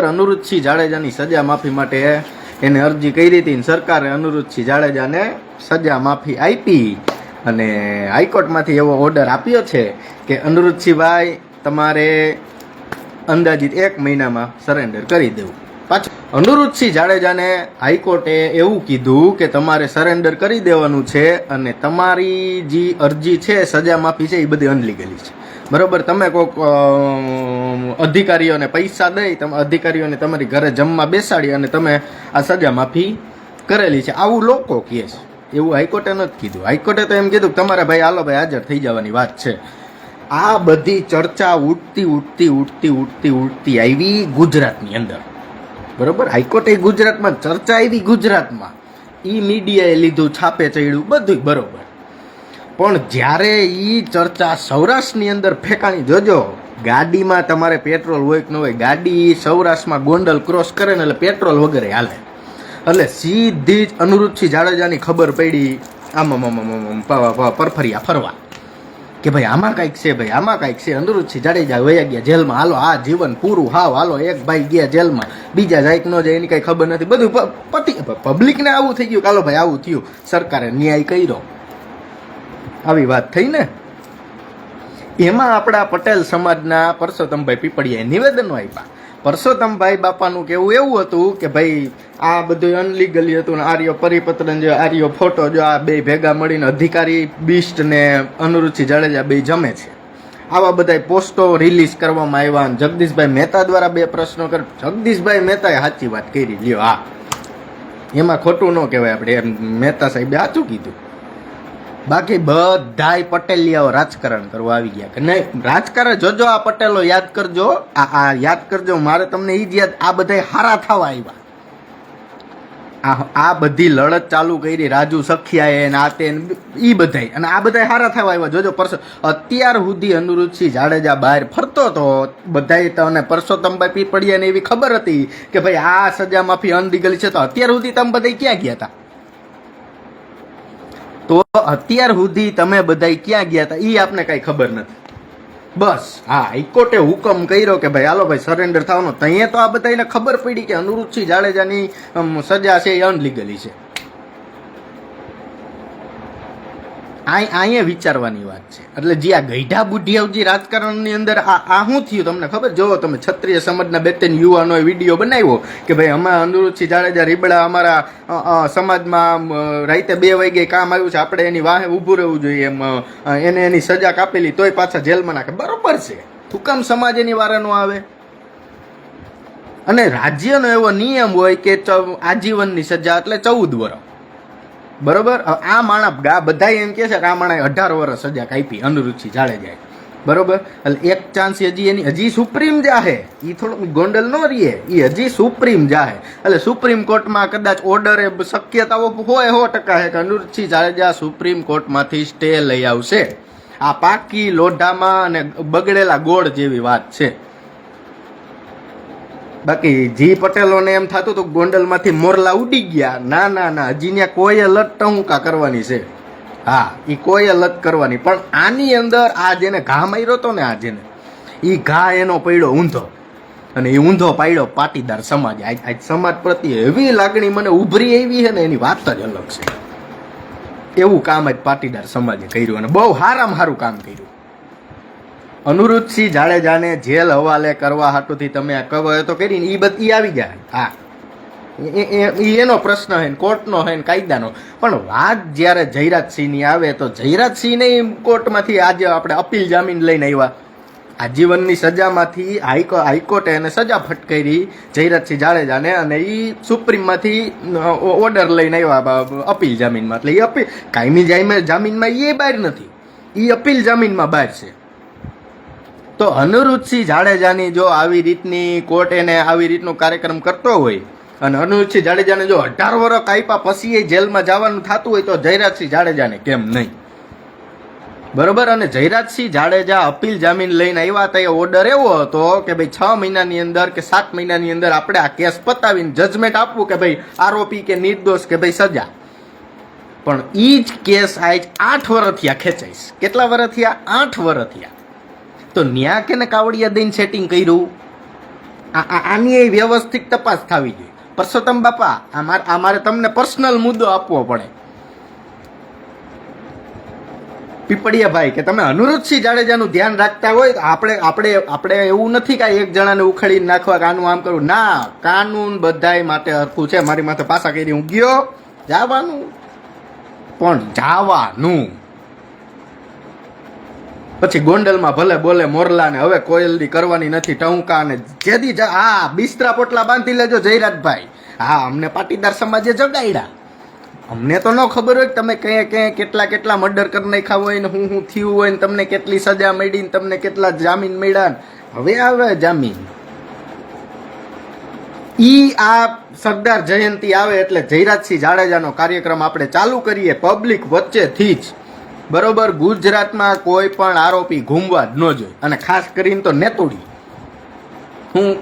અનુરુદ્ધસિંહ જાડેજાની સજા માફી માટે એને અરજી કરી હતી. સરકારે અનુરુદ્ધસિંહ જાડેજાને સજા માફી આપી અને હાઈકોર્ટમાંથી એવો ઓર્ડર આપ્યો છે કે અનુરુદ્ધસિંહભાઈ તમારે અંદાજિત 1 મહિનામાં સરેન્ડર કરી દેવું. પાછું અનુરુદ્ધસિંહ જાડેજાને હાઈકોર્ટે એવું કીધું કે તમારે સરેન્ડર કરી દેવાનું છે અને તમારી જે અરજી છે સજા માફી છે એ બધી અનલીગલી છે. બરોબર, તમે કોઈક અધિકારીઓને પૈસા દઈ તમે અધિકારીઓને તમારી ઘરે જમવા બેસાડી અને તમે આ સજા માફી કરેલી છે આવું લોકો કહે છે. એવું હાઈકોર્ટે નથી કીધું. હાઈકોર્ટે તો એમ કીધું કે તમારે ભાઈ હાલો ભાઈ હાજર થઈ જવાની વાત છે. આ બધી ચર્ચા ઉઠતી આવી ગુજરાતની અંદર. બરોબર, હાઈકોર્ટે ગુજરાતમાં ચર્ચા આવી ગુજરાતમાં, ઈ મીડિયાએ લીધું, છાપે ચડ્યું, બધું બરોબર. પણ જ્યારે ઈ ચર્ચા સૌરાષ્ટ્રની અંદર ફેંકાણી, જોજો ગાડીમાં તમારે પેટ્રોલ હોય કે ન હોય, ગાડી સૌરાષ્ટ્રમાં ગોંડલ ક્રોસ કરે ને એટલે પેટ્રોલ વગેરે હાલે. એટલે સીધી જ અનુરુદ્ધસિંહ જાડેજાની ખબર પડી આમાં પરફરિયા ફરવા કે ભાઈ આમાં કાંઈક છે, ભાઈ આમાં કાંઈક છે. અનુરુદ્ધસિંહ જાડેજા વયા ગયા જેલમાં, હાલો આ જીવન પૂરું, હાલો એક ભાઈ ગયા જેલમાં, બીજા જાય કે ન જાય એની કાંઈ ખબર નથી. બધું પબ્લિકને આવું થઈ ગયું કે હાલો ભાઈ આવું થયું, સરકારે ન્યાય કર્યો, આવી વાત થઈ ને. એમાં આપણા પટેલ સમાજના પરસોત્તમભાઈ પીપળિયાએ નિવેદનો આપ્યા. પરસોત્તમભાઈ બાપાનું કહેવું એવું હતું કે ભાઈ આ બધું અનલીગલી હતું ને આર્યો પરિપત્ર જો આર્યો ફોટો જો આ બે ભેગા મળીને અધિકારી બિસ્ટ ને અનુરુદ્ધસિંહ જાડેજા બે જમે છે, આવા બધા પોસ્ટો રિલીઝ કરવામાં આવ્યા. જગદીશભાઈ મહેતા દ્વારા 2 પ્રશ્નો કર, જગદીશભાઈ મહેતાએ સાચી વાત કરી લ્યો. હા, એમાં ખોટું ન કહેવાય, આપણે એમ મહેતા સાહેબે સાચું કીધું. બાકી બધાય પટેલિયાઓ રાજકારણ કરવા આવી ગયા કે નહીં. રાજકારણ જોજો, આ પટેલો યાદ કરજો, આ યાદ કરજો, મારે તમને એ જ યાદ, આ બધા હારા થવા આવ્યા. આ બધી લડત ચાલુ કરી રાજુ સખિયાએ ને આ તે ઈ બધાય, અને આ બધા હારા થવા આવ્યા. જોજો અત્યાર સુધી અનુરુદ્ધસિંહ જાડેજા બહાર ફરતો હતો, બધાય તને પરસોત્તમભાઈ પીપળિયાને એવી ખબર હતી કે ભાઈ આ સજા માફી અનલીગલી છે, તો અત્યાર સુધી તમે બધા ક્યાં ગયા હતા? તો અત્યાર સુધી તમે બધા ક્યાં ગયા હતા એ આપને કઈ ખબર નથી. બસ હા, હાઈકોર્ટે હુકમ કર્યો કે ભાઈ હાલો ભાઈ સરેન્ડર થવાનો, ત્યાં તો આ બધાને ખબર પડી કે અનુરુદ્ધસિંહ જાડેજાની સજા છે એ અનલીગલી છે. અહીંયા વિચારવાની વાત છે. એટલે જે આ ગઈઢા બુઢિયાજી રાજકારણની અંદર આ શું થયું તમને ખબર? જોવો તમે, ક્ષત્રિય સમાજના 2-3 યુવાનોએ વિડીયો બનાવ્યો કે ભાઈ અમે અનુરુદ્ધસિંહ જાડેજા રીબડા અમારા સમાજમાં રાતે 2 વાગે કામ આવ્યું છે, આપણે એની વાહે ઊભું રહેવું જોઈએ, એમ એને એની સજા કાપેલી તોય પાછા જેલમાં નાખે. બરોબર છે, હુકમ સમાજ એની વારે નો આવે. અને રાજ્યનો એવો નિયમ હોય કે આજીવનની સજા એટલે 14 વર્ષ. બરોબર, આ માણા બધા એમ કે છે કે આ માણાએ 18 વર્ષ સજા કાપી અનુરુદ્ધસિંહ જાડેજાએ. બરોબર, એટલે એક ચાન્સ હજી એની હજી સુપ્રીમ જાહે, એ થોડુંક ગોંડલ નો રહીએ, એ હજી સુપ્રીમ જાહે. એટલે સુપ્રીમ કોર્ટમાં કદાચ ઓર્ડર શક્યતાઓ હોય 100% છે કે અનુરુદ્ધસિંહ જાડેજા સુપ્રીમ કોર્ટમાંથી સ્ટે લઈ આવશે. આ પાકી લોઢામાં અને બગડેલા ગોળ જેવી વાત છે. બાકી જી પટેલોને એમ થતું હતું ગોંડલમાંથી મોરલા ઉડી ગયા. ના, હજી ત્યાં કોઈએ લત ટહુકા કરવાની છે. હા, એ કોઈએ લત કરવાની. પણ આની અંદર આ જેને ઘા માર્યો હતો ને, આ જેને એ ઘા એનો પડ્યો ઊંધો, અને એ ઊંધો પાડ્યો પાટીદાર સમાજ. આજ સમાજ પ્રત્યે એવી લાગણી મને ઉભરી આવી છે ને, એની વાત જ અલગ છે. એવું કામ આજ પાટીદાર સમાજે કર્યું અને બહુ સારામાં સારું કામ કર્યું. અનુરુદ્ધસિંહ જાડેજાને જેલ હવાલે કરવા હાટુથી તમે આ કવાયતો કરીને એ બધી આવી જાય. હા, એનો પ્રશ્ન છે, કોર્ટનો છે, કાયદાનો. પણ વાત જ્યારે જયરાજસિંહની આવે તો જયરાજસિંહને કોર્ટમાંથી આજે આપણે અપીલ જામીન લઈને આવ્યા. આજીવનની સજામાંથી હાઈકોર્ટે એને સજા ફટકારી જયરાજસિંહ જાડેજાને, અને એ સુપ્રીમમાંથી ઓર્ડર લઈને આવ્યા અપીલ જામીનમાં. એટલે એ અપીલ કાયમી જામીનમાં એ બહાર નથી, એ અપીલ જામીનમાં બહાર છે. તો અનુરુદ્ધસિંહ જાડેજાની જો આવી રીતની કોર્ટ એને આવી રીતનો કાર્યક્રમ કરતો હોય અને અનુરુદ્ધસિંહ જાડેજાને જો 18 વર્ષ કાપ્યા પછી જેલમાં જવાનું થતું હોય તો જયરાજસિંહ જાડેજાને કેમ નહીં? બરોબર, અને જયરાજસિંહ જાડેજા અપીલ જામીન લઈને આવ્યા હતા. એ ઓર્ડર એવો હતો કે ભાઈ 6 મહિનાની અંદર કે 7 મહિનાની અંદર આપણે આ કેસ પતાવીને જજમેન્ટ આપવું કે ભાઈ આરોપી કે નિર્દોષ કે ભાઈ સજા. પણ એ જ કેસ આજ 8 વર્ષ થયા ખેંચાઈશ. કેટલા વર્ષ થયા? 8 વર્ષ થયા. તો ન્યા કેને કાવડિયા દઈને સેટિંગ કર્યું? આની વ્યવસ્થિત તપાસ થવી જોઈએ. પરસોત્તમ બાપા, આ મારે તમને પર્સનલ મુદ્દો આપવો પડે. પીપળિયા ભાઈ, કે તમે અનુરુદ્ધસિંહ જાડેજાનું ધ્યાન રાખતા હોય તો આપણે એવું નથી કે એક જણાને ઉખેડીને નાખવા કે આનું આમ કરવું. ના, કાનૂન બધાય માટે હરખું છે. મારી માથે પાછા કરી હું ગયો જવાનું, પણ જવાનું. પછી ગોંડલમાં ભલે બોલે મોરલા ને હવે કોયલદી કરવાની નથી ટહુકા ને જેદી બિસ્તરા પોટલા બાંધી લેજો જયરાજભાઈ. હા, અમને પાટીદાર સમાજે જગાડ્યા. અમને તો ન ખબર હોય કે તમે ક્યાં કેટલા મર્ડર કરી નાખ્યા હોય ને હું થયું હોય ને તમને કેટલી સજા મળી ને તમને કેટલા જામીન મળ્યા ને. હવે આવે જામીન. આ સરદાર જયંતિ આવે એટલે જયરાજસિંહ જાડેજાનો કાર્યક્રમ આપણે ચાલુ કરીએ પબ્લિક વચ્ચેથી જ. બરોબર, ગુજરાતમાં કોઈ પણ આરોપી ઘૂમવા જ ન જોઈએ, અને ખાસ કરીને તો નેતુડી.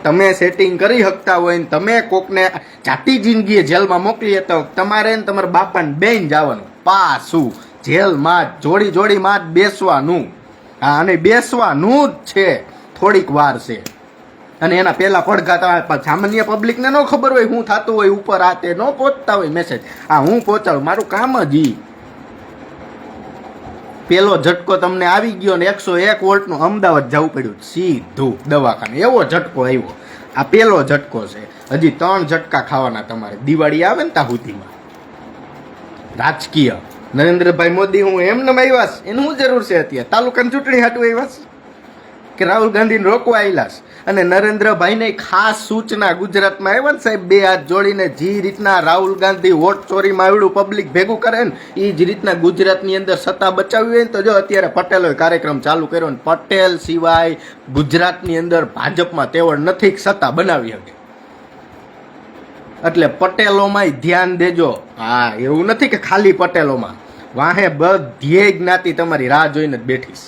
તમે સેટિંગ કરી શકતા હોય ને તમે કોકને જાતી જિંદગીએ જેલમાં મોકલીએ તો તમારે ને તમારા બાપાને બેન જવાનું પાછું જેલમાં જોડીમાં જ બેસવાનું. હા, અને બેસવાનું જ છે, થોડીક વાર છે. અને એના પહેલા પડઘા સામાન્ય પબ્લિકને ન ખબર હોય શું થતું હોય ઉપર, આ તે ન પહોંચતા હોય મેસેજ. હા, હું પહોંચાડું, મારું કામ જ ઈ. પેલો ઝટકો તમને આવી ગયો ને 101 વોલ્ટનું અમદાવાદ જવું પડ્યું સીધું દવાખાને, એવો ઝટકો આવ્યો. આ પેલો ઝટકો છે. હજી 3 ઝટકા ખાવાના તમારે દિવાળી આવે ને ત્યાં સુધીમાં. રાજકીય નરેન્દ્રભાઈ મોદી હું એમને આવ્યા, એનું શું જરૂર છે અત્યારે? તાલુકાની ચૂંટણી હાટું આવ્યા કે રાહુલ ગાંધીને રોકવા આવેલા? અને નરેન્દ્રભાઈને ખાસ સૂચના ગુજરાતમાં આવ્યા ને સાહેબ, 2 હાથ જોડીને જે રીતના રાહુલ ગાંધી વોટ ચોરીમાં આવડું પબ્લિક ભેગું કરે ને એ જ રીતના ગુજરાતની અંદર સત્તા બચાવી હોય ને તો જો અત્યારે પટેલોએ કાર્યક્રમ ચાલુ કર્યો ને પટેલ સિવાય ગુજરાતની અંદર ભાજપમાં તેવડ નથી સત્તા બનાવી શકે. એટલે પટેલોમાં ધ્યાન દેજો. હા, એવું નથી કે ખાલી પટેલોમાં, વાહે બધી જ્ઞાતિ તમારી રાહ જોઈને જ બેઠીશ.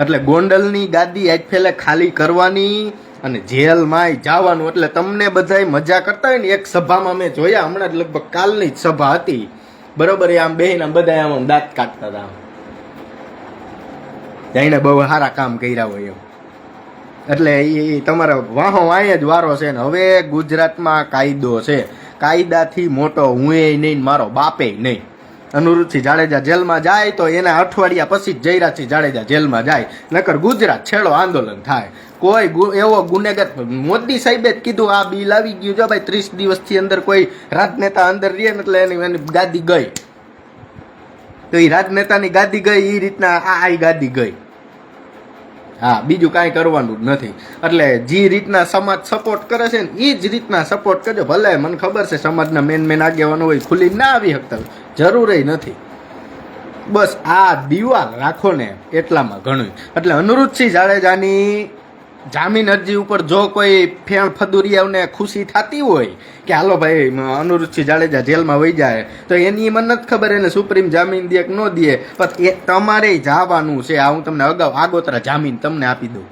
એટલે ગોંડલની ગાદી આજ ફેલે ખાલી કરવાની અને જેલમાં જવાનું. એટલે તમને બધાય મજા કરતા હોય ને, એક સભામાં મેં જોયા હમણાં જ લગભગ કાલની જ સભા હતી, બરોબર, આમ બેહીને બધા આમ દાંત કાઢતા હતા, જઈને બહુ સારા કામ કર્યા હોય એમ. એટલે એ તમારા વાહો વાંય જ વારો છે ને. હવે ગુજરાતમાં કાયદો છે, કાયદાથી મોટો હું નહીં, મારો બાપે નહીં. અનુરુદ્ધસિંહ જાડેજા જેલમાં જાય તો એના અઠવાડિયા પછી જ જયરાજસિંહ જાડેજા જેલમાં જાય, નકર ગુજરાત છેડો આંદોલન થાય. કોઈ એવો ગુનેગાર, મોદી સાહેબે જ કીધું આ બિલ આવી ગયું જો ભાઈ 30 દિવસથી અંદર કોઈ રાજનેતા અંદર રહે ને એટલે એની ગાદી ગઈ. તો એ રાજનેતાની ગાદી ગઈ એ રીતના આ ગાદી ગઈ. હા, બીજું કાંઈ કરવાનું જ નથી. એટલે જે રીતના સમાજ સપોર્ટ કરે છે ને એ જ રીતના સપોર્ટ કરજો. ભલે મને ખબર છે સમાજના મેન આગેવાનો હોય ખુલ્લી ના આવી શકતા હોય, જરૂર નથી. બસ આ દિવાલ રાખો ને એટલામાં ઘણું. એટલે અનુરુદ્ધસિંહ જાડેજાની જામીન અરજી ઉપર જો કોઈ ફેણ ફદુરિયાઓને ખુશી થતી હોય કે હાલો ભાઈ અનુરુદ્ધસિંહ જાડેજા જેલમાં વહી જાય, તો એની મને નથી ખબર એને સુપ્રીમ જામીન દે કે ન દે, પણ એ તમારે જવાનું છે. આ હું તમને અગાઉ આગોતરા જામીન તમને આપી દઉં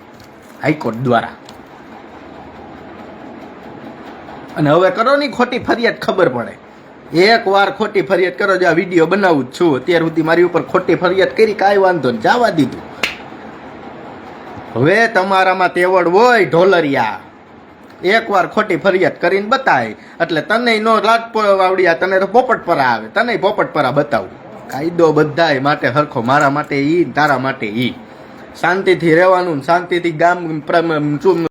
હાઈકોર્ટ દ્વારા. અને હવે કરો ની ખોટી ફરિયાદ, ખબર પડે. એક વાર ખોટી ફરિયાદ કરો, જો આ વિડીયો બનાવું જ છું અત્યાર સુધી મારી ઉપર ખોટી ફરિયાદ કરી, કાંઈ વાંધો નહીં, જવા દીધું. હવે તમારામાં તેવડ હોય ઢોલરિયા, એક વાર ખોટી ફરિયાદ કરીને બતાય એટલે તને નો રાજપોળવાવડિયા, તને તો પોપટપરા આવે, તને પોપટપરા બતાવું. કાયદો બધાય માટે હરખો, મારા માટે ઈ, તારા માટે ઈ. શાંતિથી રહેવાનું, શાંતિથી ગામ